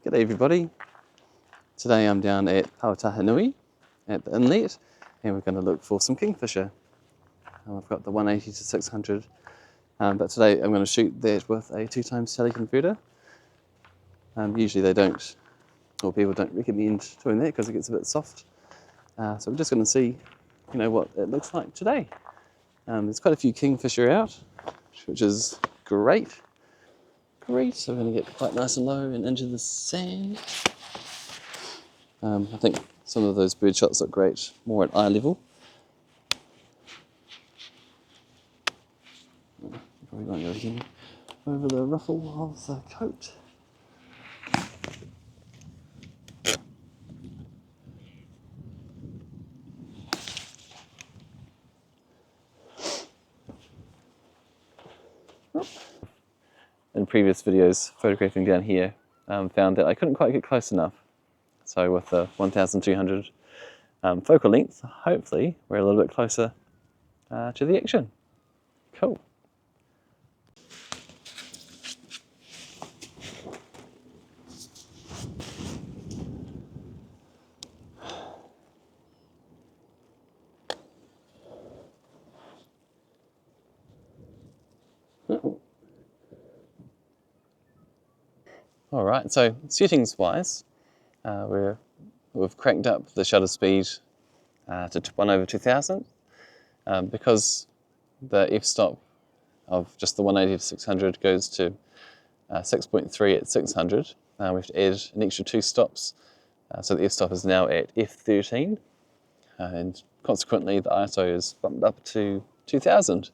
G'day everybody. Today I'm down at Tahanui at the inlet and we're going to look for some kingfisher. I've got the 180 to 600 but today I'm going to shoot that with a 2x teleconverter. Usually they don't, or people don't recommend doing that because it gets a bit soft. So we're just going to see what it looks like today. There's quite a few kingfisher out, which is great. So we're going to get quite nice and low and into the sand. I think some of those bird shots look great more at eye level. Probably won't go again over the ruffle of the coat. In previous videos photographing down here, found that I couldn't quite get close enough. So with the 1200 focal length, hopefully we're a little bit closer to the action. Cool. Alright, so settings wise, we've cranked up the shutter speed to 1/2000 because the f-stop of just the 180 to 600 goes to 6.3 at 600. We have to add an extra 2 stops, so the f-stop is now at f13 and consequently the ISO is bumped up to 2000.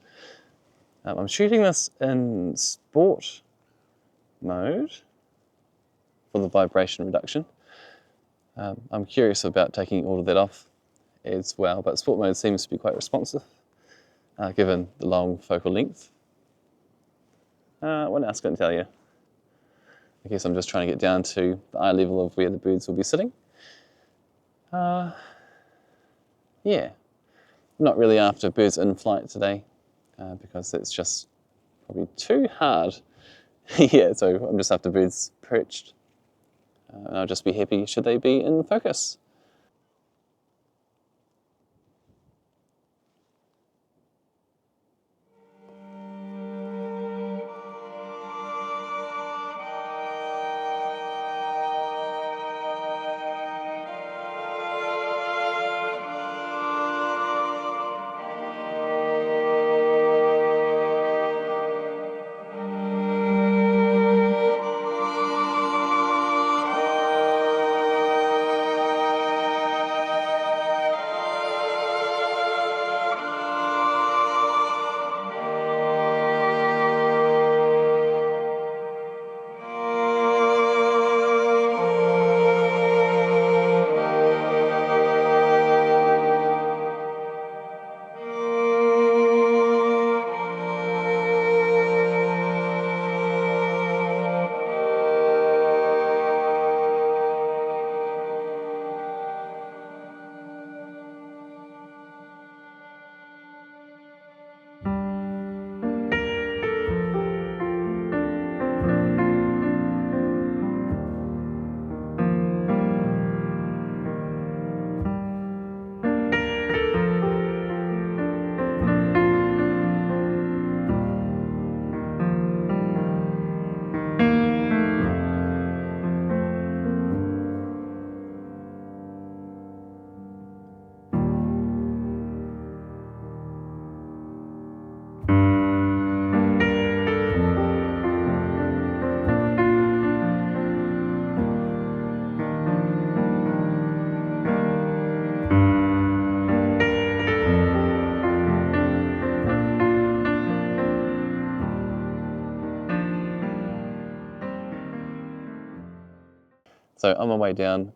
I'm shooting this in sport mode for the vibration reduction. I'm curious about taking all of that off as well, but sport mode seems to be quite responsive given the long focal length. What else can I tell you? I guess I'm just trying to get down to the eye level of where the birds will be sitting. Yeah, I'm not really after birds in flight today because it's just probably too hard. Yeah, so I'm just after birds perched. And I'll just be happy should they be in focus. So on my way down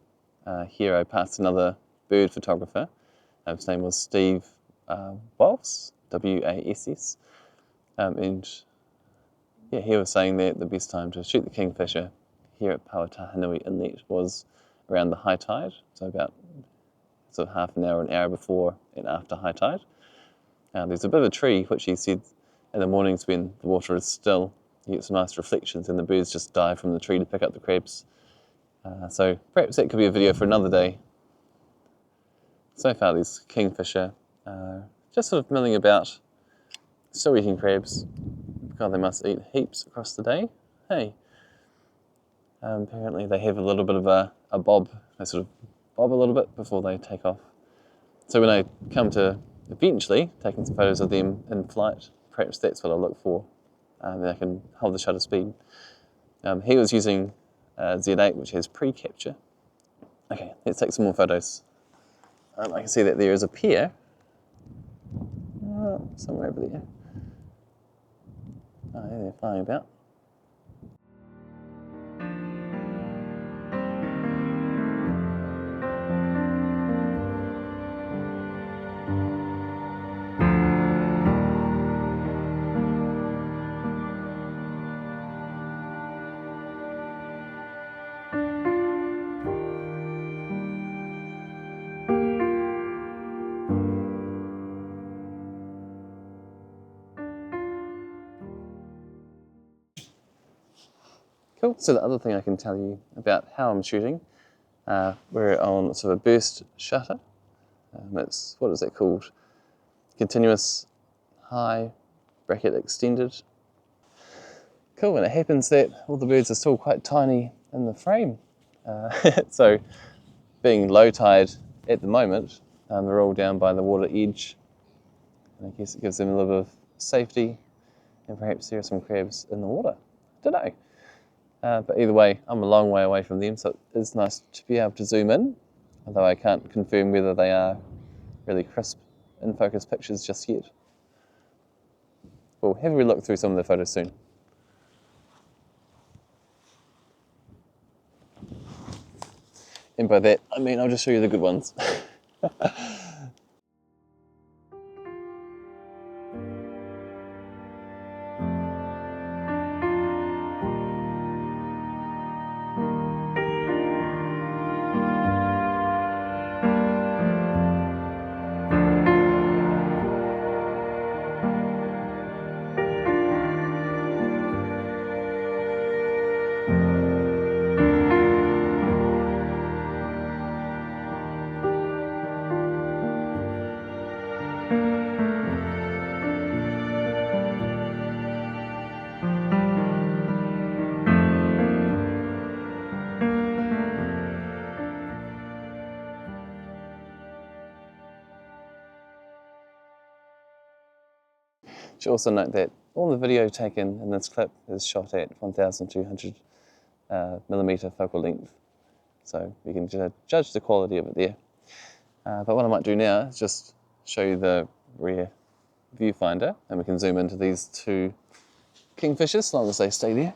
here, I passed another bird photographer. His name was Steve Wass, W-A-S-S. And yeah, he was saying that the best time to shoot the kingfisher here at Tahanui Inlet was around the high tide, so about sort of half an hour before and after high tide. There's a bit of a tree, which he said in the mornings when the water is still, you get some nice reflections and the birds just dive from the tree to pick up the crabs. So perhaps that could be a video for another day. So far these kingfisher just sort of milling about, still eating crabs. God, they must eat heaps across the day. Hey, apparently they have a little bit of a bob. They sort of bob a little bit before they take off. So when I come to eventually taking some photos of them in flight, perhaps that's what I'll look for. Then I can hold the shutter speed. He was using Z8, which has pre-capture. Okay, let's take some more photos. I can see that there is a pair somewhere over there. Oh, yeah, they're flying about. Cool, so the other thing I can tell you about how I'm shooting, we're on sort of a burst shutter. It's, what is that called? Continuous high bracket extended. Cool, and it happens that all the birds are still quite tiny in the frame. So being low tide at the moment, they're all down by the water edge. And I guess it gives them a little bit of safety, and perhaps there are some crabs in the water. Don't know. But either way, I'm a long way away from them, so it is nice to be able to zoom in, although I can't confirm whether they are really crisp in focus pictures just yet. We'll have a look through some of the photos soon. And by that, I mean I'll just show you the good ones. Should also note that all the video taken in this clip is shot at 1200 millimeter focal length, so you can judge the quality of it there. But what I might do now is just show you the rear viewfinder, and we can zoom into these two kingfishers as long as they stay there.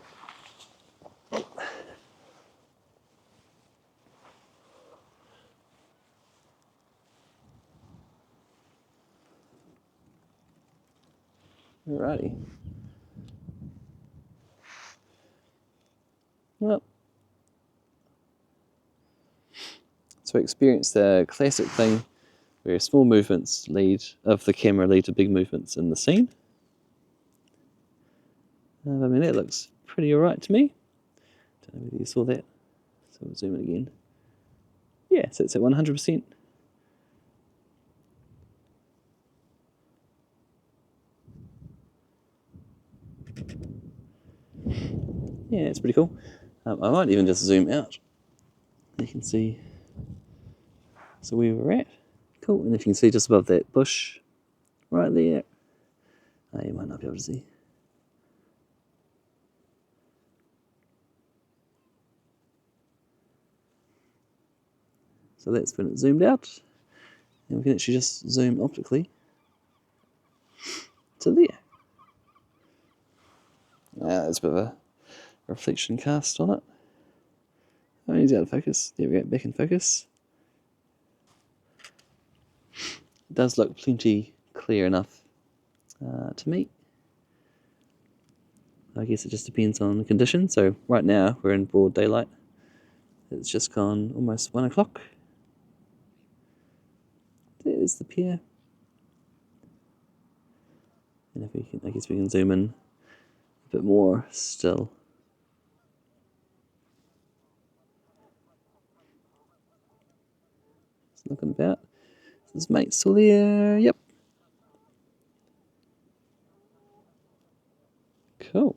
Alrighty. Well, so we experience the classic thing where small movements of the camera lead to big movements in the scene. I mean, that looks pretty alright to me. Don't know whether you saw that. So we'll zoom in again. Yeah, so it's at 100%. Yeah, it's pretty cool. I might even just zoom out. You can see so where we're at. Cool, and if you can see just above that bush right there. Oh, you might not be able to see. So that's when it's zoomed out. And we can actually just zoom optically to there. There's a bit of a reflection cast on it. Oh, he's out of focus. There we go, back in focus. It does look plenty clear enough to me. I guess it just depends on the condition. So right now we're in broad daylight. It's just gone almost 1 o'clock. There's the pier. And if we can, I guess we can zoom in a bit more still. looking about. Is his mate still there? Yep. Cool.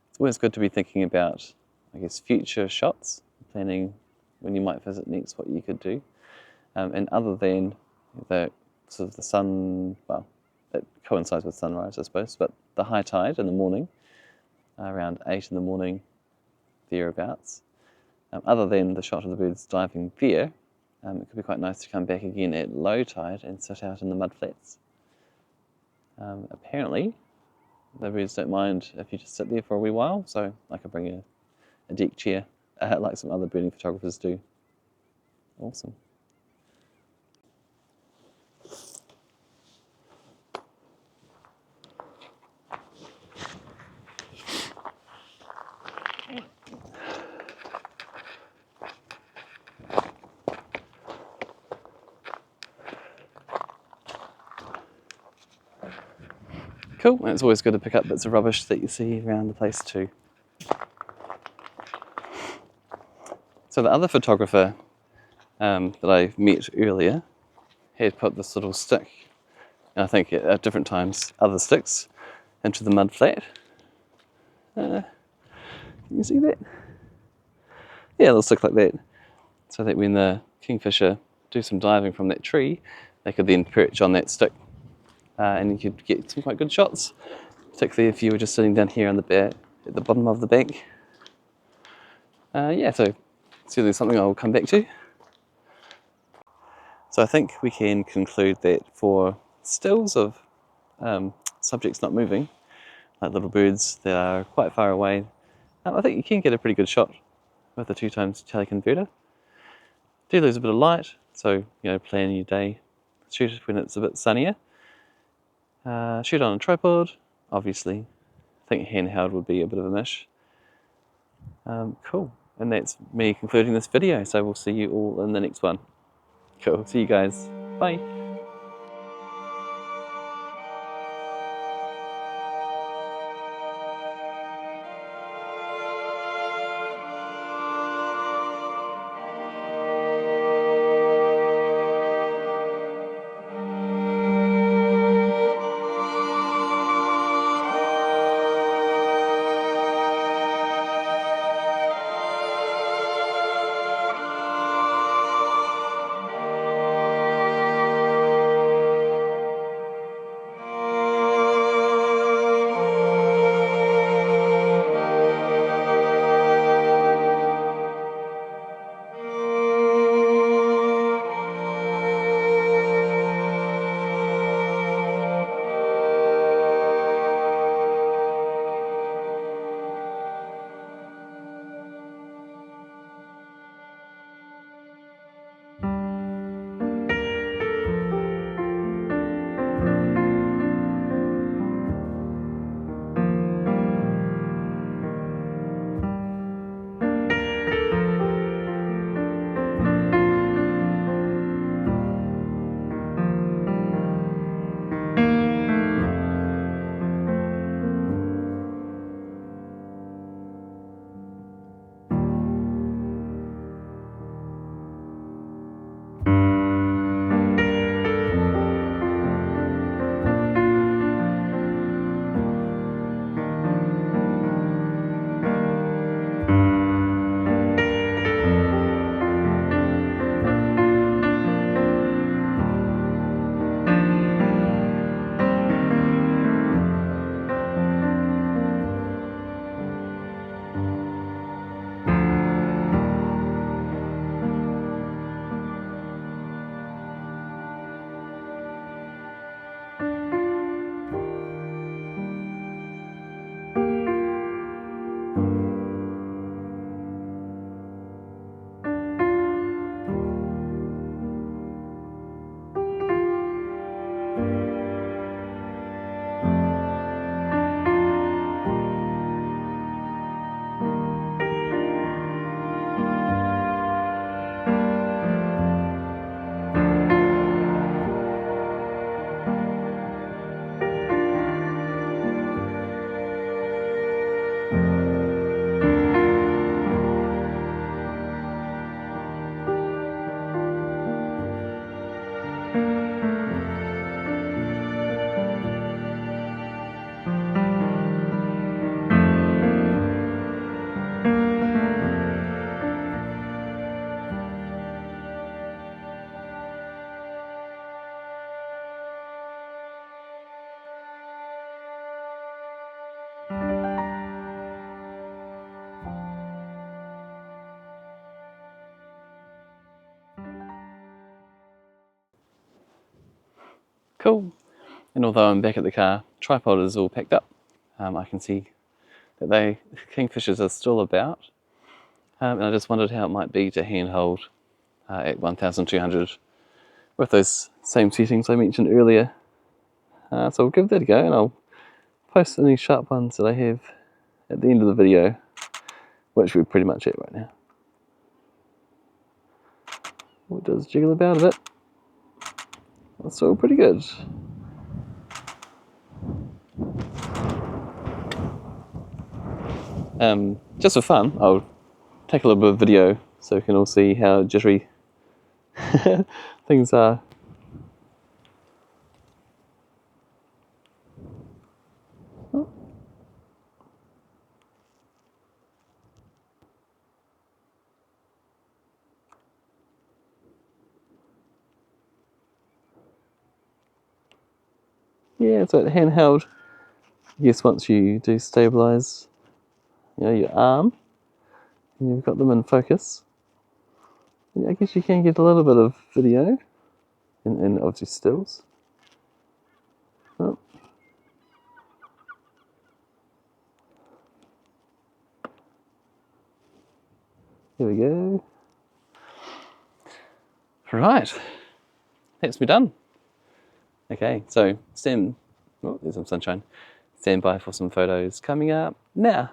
It's always good to be thinking about, I guess, future shots, planning when you might visit next, what you could do. And other than the sort of the sun, well, it coincides with sunrise, I suppose, but the high tide in the morning, around 8 in the morning, thereabouts. Other than the shot of the birds diving there, it could be quite nice to come back again at low tide and sit out in the mud flats. Apparently, the birds don't mind if you just sit there for a wee while, so I could bring a deck chair, like some other birding photographers do. Awesome. Cool, and it's always good to pick up bits of rubbish that you see around the place too. So the other photographer that I met earlier had put this little stick, and I think at different times other sticks, into the mud flat. Can you see that? Yeah, a little stick like that. So that when the kingfisher do some diving from that tree, they could then perch on that stick. And you could get some quite good shots, particularly if you were just sitting down here on the at the bottom of the bank. Yeah, so certainly something I'll come back to. So I think we can conclude that for stills of subjects not moving, like little birds that are quite far away, I think you can get a pretty good shot with the 2x teleconverter. Do lose a bit of light, so plan your day, shoot when it's a bit sunnier. Shoot on a tripod, obviously. I think handheld would be a bit of a mish. Cool, and that's me concluding this video, so we'll see you all in the next one. Cool, see you guys, bye. Cool. And although I'm back at the car, tripod is all packed up. I can see that Kingfishers are still about. And I just wondered how it might be to handhold at 1200 with those same settings I mentioned earlier. So we'll give that a go, and I'll post any sharp ones that I have at the end of the video, which we're pretty much at right now. Oh, it does jiggle about a bit. That's all pretty good. Just for fun, I'll take a little bit of video so we can all see how jittery things are. Oh. Yeah, so handheld, yes, once you do stabilize, your arm, and you've got them in focus, I guess you can get a little bit of video and obviously stills. Oh. Here we go. Right, that's me done. Okay, so there's some sunshine. Stand by for some photos coming up now.